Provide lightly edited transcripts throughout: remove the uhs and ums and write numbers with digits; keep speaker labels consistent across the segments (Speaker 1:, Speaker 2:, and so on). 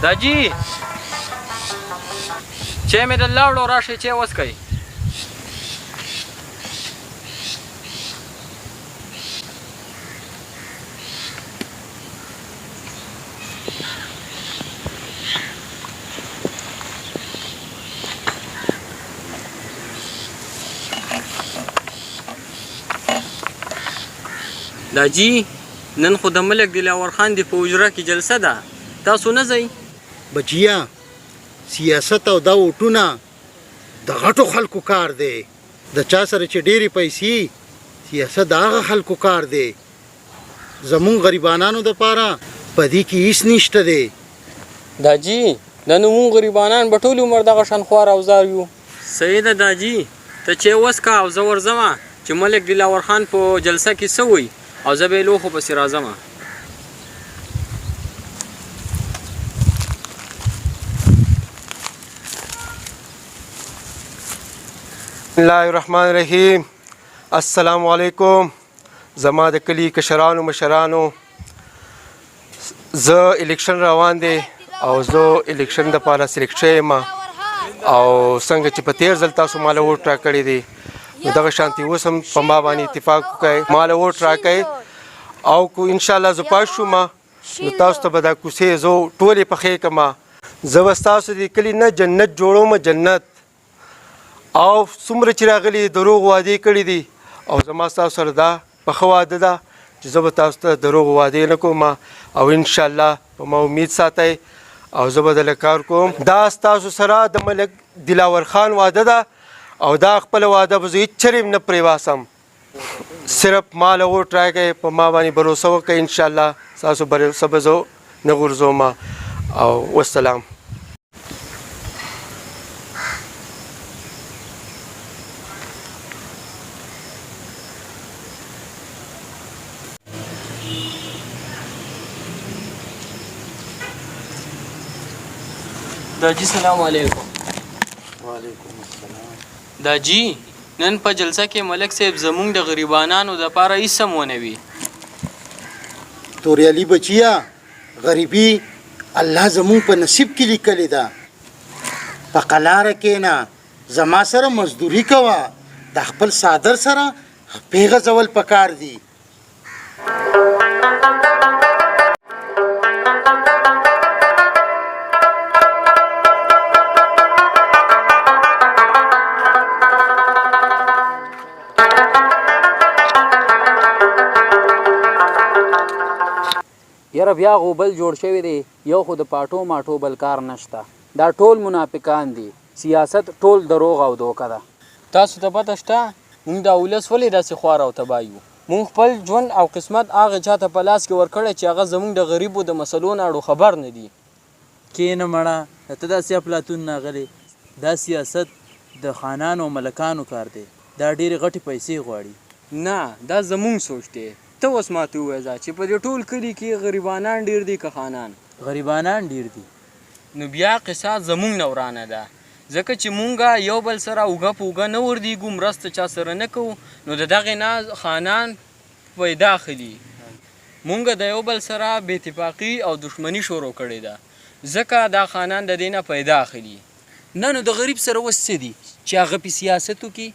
Speaker 1: داجی چای مې د لاړو راشئ چای وڅښئ. داجی نن خو د ملک دلاور خان دی په حجره کې جلسه ده، تاسو نه ځئ؟
Speaker 2: بچیا سیاست او دا وټونه د غټو خلکو کار دی، د چا سره چې ډېرې پیسې سیاست د هغه خلکو کار دی. زمونږ غریبانانو دپاره په دې کې هېڅ نشته دی.
Speaker 1: داجی نن مونږ غریبانان به ټول عمر دغه شان خوار اوزار یو. صحیح ده داجی، ته چای وڅښه او زه ورځمه چې ملک دلاور خان په جلسه کې څه وایي او زه به یې لوښو پسې راځمه.
Speaker 3: بسم الله الرحمن الرحیم. السلام علیکم. زما د کلی کشرانو مشرانو، زه الیکشن روان دی او زه الیکشن دپاره سلیکټ شوی یم او څنګه چې په تیر ځل تاسو ماله ووټ راکړی دی نو دغه شانتي اوس هم په ما باندې اتفاق وکړئ، ماله ووټ راکړئ او کو انشاءالله زه پاس شوم نو تاسو ته به دا کوڅې زه ټولې پخې کړم. زه به ستاسو د کلي نه جنت جوړوم، جنت. او څومره چې راغلي دروغ وعدې کړي دي او زما ستاسو سره دا پخه واده ده چې زه به تاسو ته دروغ وعدې نه کوم او انشاءالله په ما امید ساتئ او زه به دله کار کوم. دا ستاسو سره د ملک دلاور خان واده ده او دا خپله واده به زه هېڅ چرې نه پرېباسم. صرف ماله ووټ راکړئ، په ما باندې بروسه وکړئ، انشاءالله ستاسو بروسه به زه نه غورځوم او والسلام.
Speaker 1: داجی سلام علیکم.
Speaker 2: وعلیکم السلام.
Speaker 1: داجی نن په جلسه کې ملک صاحب زمونږ د غریبانانو دپاره هېڅ هم ونه وي.
Speaker 2: توریالي بچیا، غریبي الله زمونږ په نصیب کې لیکلې ده. په قلاره کښېنه، زما سره مزدوري کوه، د خپل صادر سره پیغځول پکار دي.
Speaker 1: یاره بیا خو بل جوړ شوی دی، یو خو د پاټو ماټو بل کار نشته، دا ټول منافقان دي، سیاست ټول دروغ او دوکه ده. تاسو ته پته شته موږ دا ولس ولې داسې خوار او تباه یو؟ موږ خپل ژوند او قسمت هغه چا ته په لاس کې ورکړی چې هغه زموږ د غریبو د مسلو نه اړو خبر نه دي.
Speaker 4: کینه مړه ته داسې افلاطون ناغلی، دا سیاست د خانانو او ملکانو کار دی، دا ډېرې غټې پیسې غواړي.
Speaker 1: نه دا زموږ سوچ دی. ته اوس ماته ووایه چې په دې ټول کلي کې غریبانان ډېر دي که خانان؟
Speaker 4: غریبانان ډېر دي.
Speaker 1: نو بیا قصه زموږ نه ورانه ده، ځکه چې مونږ یو بل سره اوږه په اوږه نه وردېږو، مرسته چا سره نه کوو، نو د دغې نه خانان پیدا اخلي. مونږ د یو بل سره بې اتفاقي او دښمني شروع کړې ده، ځکه دا خانان د دې نه پیدا اخلي. نه نو د غریب سره اوس څه دي چې هغه پې سیاست وکړي؟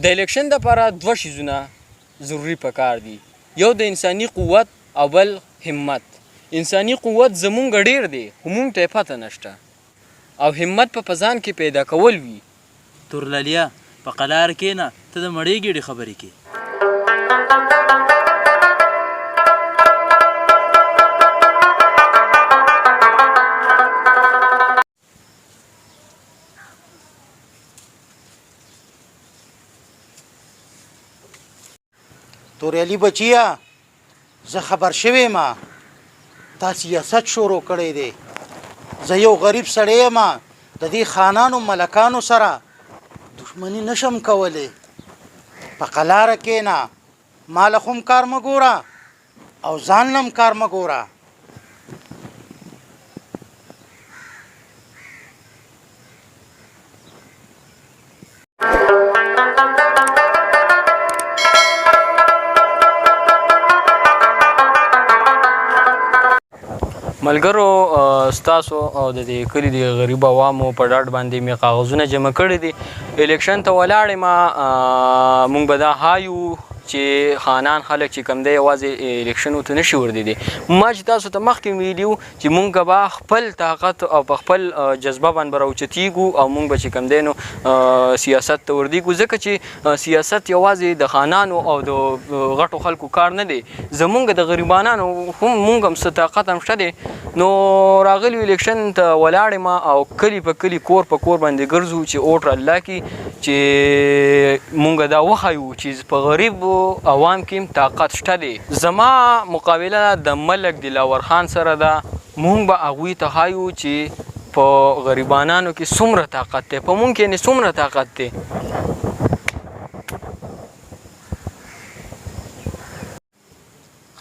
Speaker 1: د الیکشن دپاره دوه شیزونه ضروري پکار دي، یو د انساني قوت او بل همت. انساني قوت زمونږ ډېر دی خو مونږ ته یې پته نشته، او همت په ځان کې پیدا کول وي.
Speaker 4: تورلالیا په قلار کښېنه، ته د مړې ګېډې خبرې کې.
Speaker 2: توریالي بچیا، زه خبر شوی یم تا سیاست شروع کړی دی. زه یو غریب سړی یم، د دې خانانو ملکانو سره دښمني نشم کولی. په قلاره کښېنه، ما له خو هم کار مه ګوره او ځان له هم کار مه ګوره.
Speaker 1: ملګرو ستاسو او د دې کلي د غریب عوامو په ډاډ باندې مې کاغذونه جمع کړي دي. الیکشن ته ولاړ یم، موږ به دا هایو چې خانان خلک چې کوم دی یوازې الیکشنو ته نشي وردیدی. ما چې تاسو ته مخکې ویلي وو چې موږ به خپل طاقت او په خپل جذبه باندې به راوچتېږو او موږ به چې کوم دی نو سیاست ته وردیږو، ځکه چې سیاست یوازې د خانانو او د غټو خلکو کار نه دی، زمونږ د غریبانانو هم موږ هم څه طاقت هم شته دی. نو راغلیو الیکشن ته ولاړ یم او کلي په کلي کور په کور باندې ګرځو چې اوټ الله کړي چې موږ دا وښیو چې په غریبو عوام کې طاقت شته دی. زما مقابله د ملک دلاور خان سره ده. موږ به هغوی ته ښایو چې په غریبانانو کې څومره طاقت دی، په موږ کې یعنې څومره طاقت دی.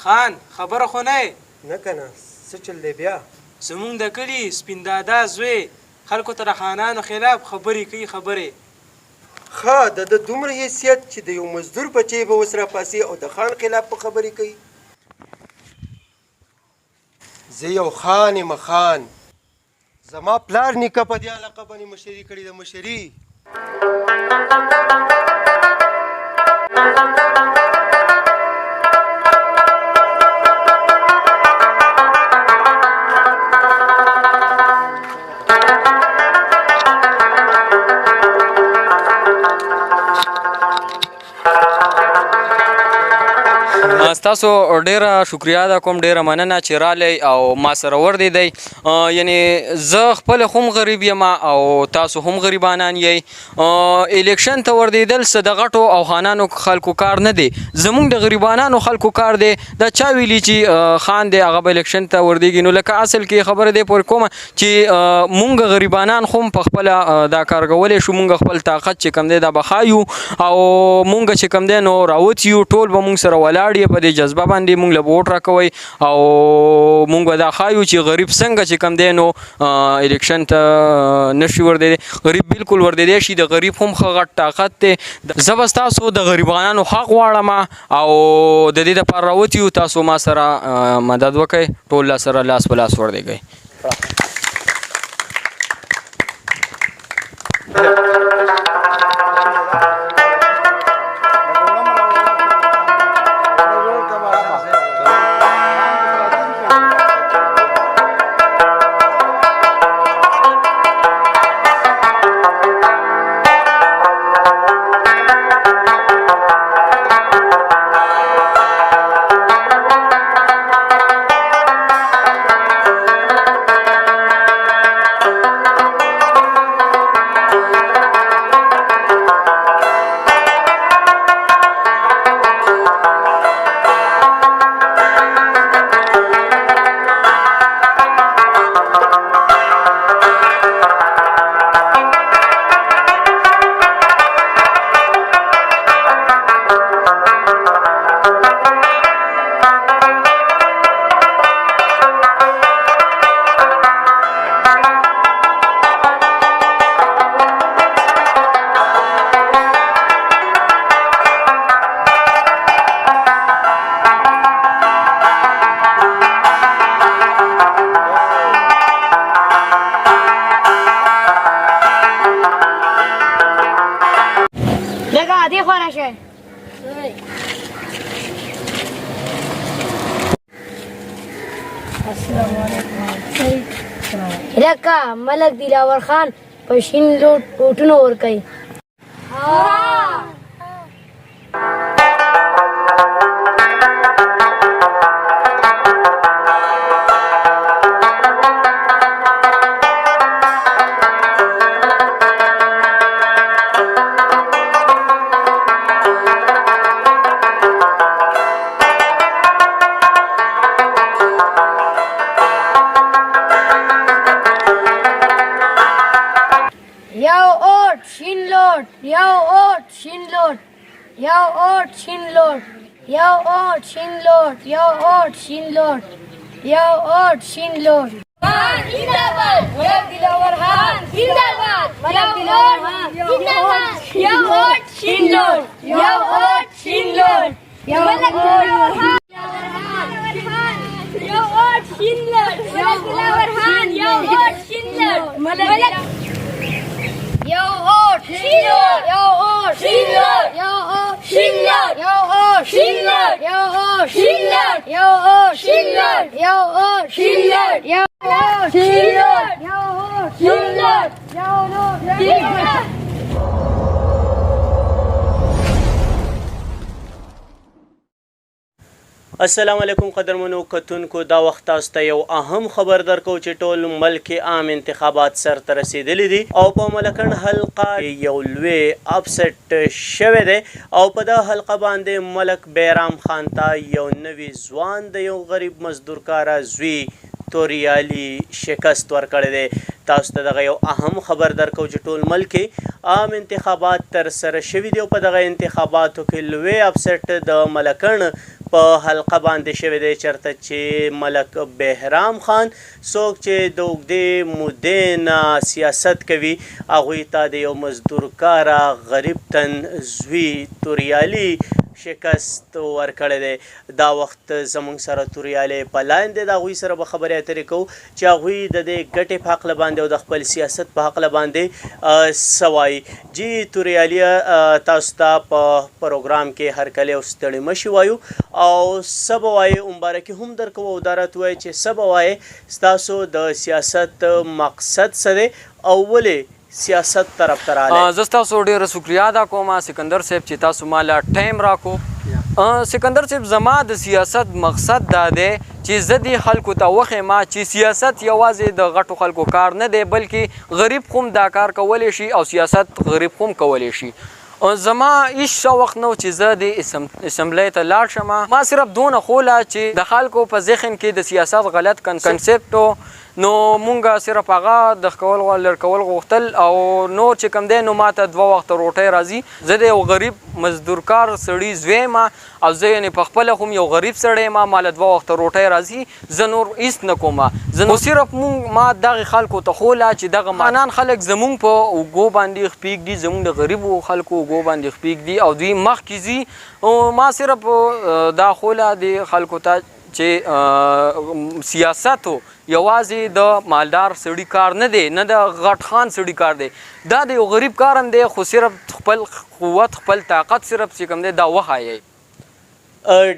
Speaker 5: خان خبره خو نه
Speaker 3: نه کنه څه چل دی بیا؟
Speaker 5: زمونږ د کلي سپین دادا زوی خلکو ته د خانانو خلاف خبرې کوي. خبرې
Speaker 3: ښه د دومره حیثیت چې د یو مزدور بچی به اوس راپاسي او د خان خلاف په خبرې کوي. زه یو خان یم خان، زما پلار نیکه په دې علاقه باندې مشري کړې ده. مشري
Speaker 1: ستاسو ډیره شکریا ده کوم، ډیره مننه چې رالی او ما سره وردیدی. یعنی زه خپل هم غریب یم او تاسو هم غریبانان یی. الیکشن ته وردیدل څه د غټو او خانانو خلکو کار نه دی، زمونږ د غریبانانو خلکو کار دی. دا چا ویلي چې خان دی هغه به الیکشن ته وردیږي؟ نو لکه اصل کې خبره دی پورې کومه چې مونږ غریبانان خو په خپله دا کار کولی شو. مونږ خپل طاقت چې کوم دی دا به ښایو او مونږ چې کوم دی نو راوتیو، ټول به مونږ سره ولاړ یې په دې جذبه باندې مونږ له به ووټ راکوئ او مونږ به دا ښایو چې غریب څنګه چې کوم دی نو الیکشن ته نشي وردیدی. غریب بالکل وردیدی شي، د غریب هم ښه غټ طاقت دی. زه به ستاسو د غریبانانو حق غواړم او د دې دپاره راوتیو، تاسو ما سره مدد وکئ، ټول لا سره لاس په لاس وردیږئ.
Speaker 6: لکه ملک دلاور خان په شین ووټونه ورکوي.
Speaker 7: دلاور خان یو هوټ شینلر ملک یو هوټ شینلر یو هوټ شینلر یو هوټ شینلر یو هوټ شینلر یو هوټ شینلر یو هوټ شینلر یو هوټ شینلر یو هوټ شینلر یو هوټ شینلر یو هوټ شینلر.
Speaker 8: السلام علیکم قدرمنو کتونکو دا وخت تاسو ته یو اهم خبر درکو چې ټول ملک عام انتخابات سر ته رسیدلی دي او په ملکن حلقه یو لوی اپسټ شوی دی او په دا حلقه باندې ملک بیرام خان ته یو نوی ځوان د یو غریب مزدورکاره زوی توریالي شکست ورکړی دی. تاسو ته دغه یو اهم خبر درکو چې ټول ملک عام انتخابات تر سره شوي دي او په دغه انتخاباتو کې لوی اپسټ د ملکن په حلقه باندې شوی دی چېرته چې ملک بهرام خان څوک چې د اوږدې مودې نه سیاست کوي هغوی ته د یو مزدورکاره غریب تن زوی توریالي شکست ورکړی دی. دا وخت زموږ سره توریالی په لاین دی، د هغوی سره به خبرې اترې کوو چې هغوی د دې ګټې په هکله باندې او د خپل سیاست په هکله باندې څه وایي. جی توریالي تاسو ته په پروګرام کې هرکلی او ستړي مه شي وایو او څه به وایې مبارکي هم درکوو او دا راته ووایې چې څه به وایې ستاسو د سیاست مقصد څه دی او ولې سیاست طرف ته راغلی.
Speaker 1: زه ستاسو ډېره شکریه ادا کوم سکندر صاحب چې تاسو ماله ټایم راکو. سکندر صاحب زما د سیاست مقصد دا دی چې زه دې خلکو ته وښیم چې سیاست یوازې د غټو خلکو کار نه دی بلکې غریب هم دا کار کولی شي او سیاست غریب هم کولی شي. زما هیڅ شوق نه و چې زه د اسمبلی ته لاړ شم. ما صرف دونه خوله چې د خلکو په ذهن کې د سیاست غلط کنسپټ و نو مونږ صرف هغه د لر کول غوښتل او نور چې کوم دی نو ما ته 2 وخته روټۍ راځي. زه د یو غریب مزدورکار سړي زوی یم او زه یعنې په خپله هم یو غریب سړی یم، ماله 2 وخته روټۍ راځي، زه نور هېڅ نه کوم. زه صرف ما دغې خلکو ته ښوله چې دغه خانان خلک زمونږ په اوږو باندې خپېږدي، زمونږ د غریبو خلکو اوږو باندې خپېږدي او دوی مخکې ځي. ما صرف دا ښوله د خلکو ته چې سیاست یوازې د مالدار سړي کار نه دی، نه د غټ خان سړي کار دی، دا د یو غریب کار هم دی، خو صرف خپل قوت خپل طاقت صرف چې کوم دی دا وښایئ.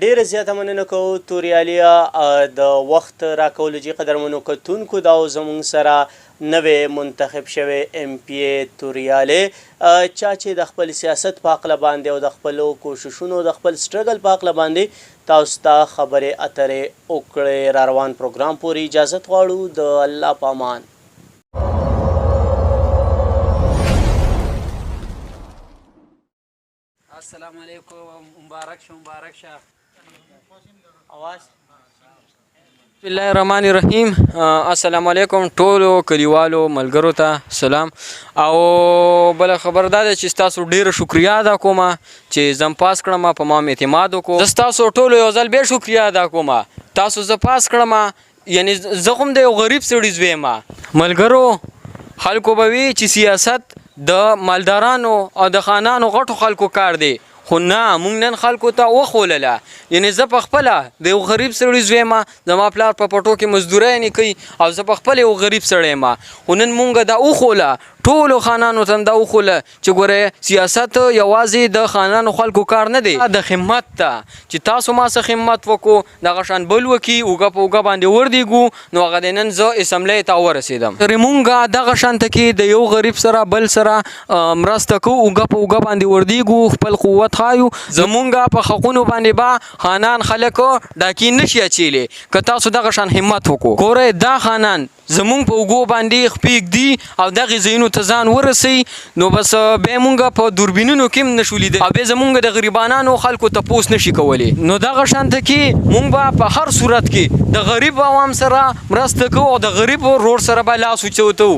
Speaker 8: ډیره زیاته مننه کوو توریالیا د وخت راکولو جي قدرمنو کتونکو دا زموږ سره نوې منتخب شوی ایم پی ای توریالی چا چې د خپل سیاست په هکله باندې او د خپلو کوششونو د خپل سټرګل په هکله باندې تاسو ته خبرې اترې وکړې. را روان پروګرام پورې اجازت غواړو. د الله په امان.
Speaker 1: السلام علیکم. مبارک شه مبارک شه.
Speaker 8: اواز
Speaker 1: بسم الله الرحمن الرحیم. السلام علیکم ټولو کلیوالو ملګرو ته سلام. او بله خبر دا ده چې ستاسو ډېره شکریه ادا کوم چې زم پاس کړم، په ما اعتماد وکړو. زه ستاسو ټولو یو ځل بیا شکریه ادا کوم. تاسو زه پاس کړم، یعنې زه هم د یو غریب سړي زوی یم. ملګرو خلکو به وي چې سیاست د مالدارانو او د خانانو غټو خلکو کار دی، خو نه مونږ نن خلکو ته وښولله. یعنې زه په خپله د یو غریب سړي زوی یم، زما پلار په پټو کې مزدورۍ یعنې کوي او زه په خپله یو غریب سړی یم. خو نن مونږ دا وښوله ټولو خانانو ته دا وښوله چې ګوره سیاست یوازې د خانانو خلکو کار نه دی، د خدمت ته چې تاسو ما څه خدمت وکړو دغه شان بل وکړي اوږه په اوږه باندې وردېږو نو هغه دی نن زه اسمبلی ته ورسېدم. مونږ دغه شانته کې د یو غریب سره بل سره مرسته کوو، اوږه په اوږه باندې وردېږو، خپل قوت ښایو. زمونږ په حقونو باندې به خانان خلک ډاکې نشي اچولی که تاسو دغه شان همت وکړو. ګوره دا خانان زمونږ په اوږو باندې خپېږدي او دغې ځایونو ته ځان ورسوي نو بس بیا مونږ په دوربینونو کې هم نشو لیدلی او بیا زمونږ د غریبانانو خلکو تپوس نشي کولی. نو دغه شانته کې مونږ به په هر صورت کې د غریب عوام سره مرسته کوو او د غریب ورور سره به لاس اوچوتو.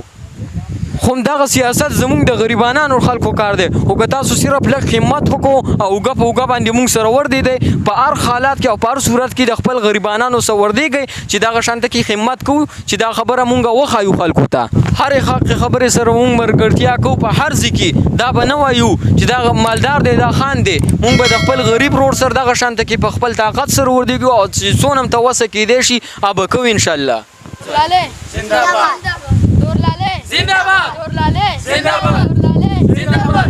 Speaker 1: خو دغه سیاست زمونږ د غریبانانو خلکو کار دی، خو که تاسو صرف لږ همت وکړو او اوږه په اوږه باندې مونږ سره وردېدی په هر حالات کې او په هر صورت کې د خپل غریبانانو سره وردېږئ چې دغه شانته کې همت کوو چې دا خبره مونږ وښایو خلکو ته. هرې خبرې سره مونږ ملګرتیا کوو په هر ځای کې. دا به نه وایو چې دا مالدار دی دا خان دی، مونږ به د خپل غریب رور سره دغه شانته کې په خپل طاقت سره وردېږو او چې څونه هم ته وسه کېدی شي به کوو انشاءالله.
Speaker 7: लाले
Speaker 1: जिंदाबाद
Speaker 7: दूर लाले
Speaker 1: जिंदाबाद
Speaker 7: दूर लाले
Speaker 1: जिंदाबाद
Speaker 7: दूर लाले
Speaker 1: जिंदाबाद